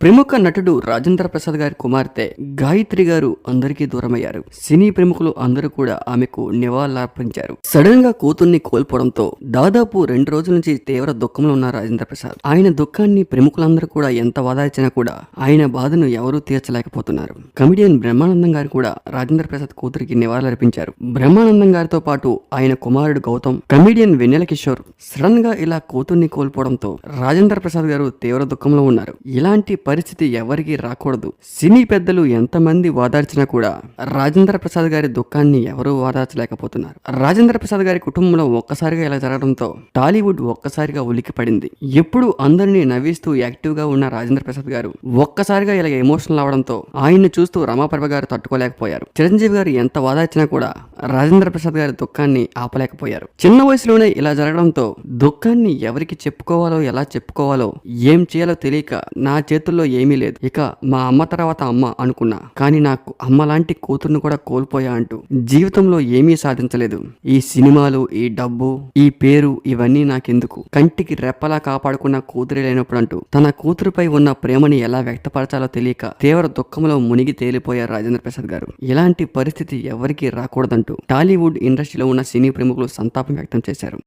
ప్రముఖ నటుడు రాజేంద్ర ప్రసాద్ గారి కుమార్తె గాయత్రి గారు అందరికీ దూరమయ్యారు. సినీ ప్రముఖులు అందరూ కూడా ఆమెకు నివాళులర్పించారు. సడన్ గా కూతుర్ని కోల్పోవడంతో దాదాపు 2 రోజుల నుంచి తీవ్ర దుఃఖంలో ఉన్న రాజేంద్ర ప్రసాద్ ఆయన దుఃఖాన్ని ప్రముఖులందరూ కూడా ఎంత వాదార్చినా కూడా ఆయన బాధను ఎవరూ తీర్చలేకపోతున్నారు. కమిడియన్ బ్రహ్మానందం గారు కూడా రాజేంద్ర ప్రసాద్ కూతురికి నివాళులర్పించారు. బ్రహ్మానందం గారితో పాటు ఆయన కుమారుడు గౌతమ్, కమిడియన్ వెన్నెల కిషోర్ సడన్ గా ఇలా కూతుర్ని కోల్పోవడంతో రాజేంద్ర ప్రసాద్ గారు తీవ్ర దుఃఖంలో ఉన్నారు. ఇలాంటి పరిస్థితి ఎవరికి రాకూడదు. సినీ పెద్దలు ఎంతమంది వాదార్చినా కూడా రాజేంద్ర ప్రసాద్ గారి దుఃఖాన్ని ఎవరూ వాదార్చలేకపోతున్నారు. రాజేంద్ర ప్రసాద్ గారి కుటుంబంలో ఒక్కసారిగా ఇలా జరగడంతో టాలీవుడ్ ఒక్కసారిగా ఉలికి పడింది. ఎప్పుడు అందరినీ నవ్విస్తూ యాక్టివ్ గా ఉన్న రాజేంద్ర ప్రసాద్ గారు ఒక్కసారిగా ఇలా ఎమోషనల్ అవడంతో ఆయన్ని చూస్తూ రమాప్రభ గారు తట్టుకోలేకపోయారు. చిరంజీవి గారు ఎంత వాదార్చినా కూడా రాజేంద్ర ప్రసాద్ గారి దుఃఖాన్ని ఆపలేకపోయారు. చిన్న వయసులోనే ఇలా జరగడంతో దుఃఖాన్ని ఎవరికి చెప్పుకోవాలో ఎలా చెప్పుకోవాలో ఏం చేయాలో తెలియక నా చేతుల్లో ఏమీ లేదు, ఇక మా అమ్మ తర్వాత అమ్మ అనుకున్నా, కానీ నాకు అమ్మ లాంటి కూతుర్ని కూడా కోల్పోయా అంటూ జీవితంలో ఏమీ సాధించలేదు. ఈ సినిమాలు, ఈ డబ్బు, ఈ పేరు ఇవన్నీ నాకెందుకు, కంటికి రెప్పలా కాపాడుకున్న కూతురే లేనప్పుడు అంటూ తన కూతురుపై ఉన్న ప్రేమని ఎలా వ్యక్తపరచాలో తెలియక తీవ్ర దుఃఖంలో మునిగి తేలిపోయారు రాజేంద్ర ప్రసాద్ గారు. ఇలాంటి పరిస్థితి ఎవరికీ రాకూడదంటూ టాలీవుడ్ ఇండస్ట్రీలో ఉన్న సినీ ప్రముఖులు సంతాపం వ్యక్తం చేశారు.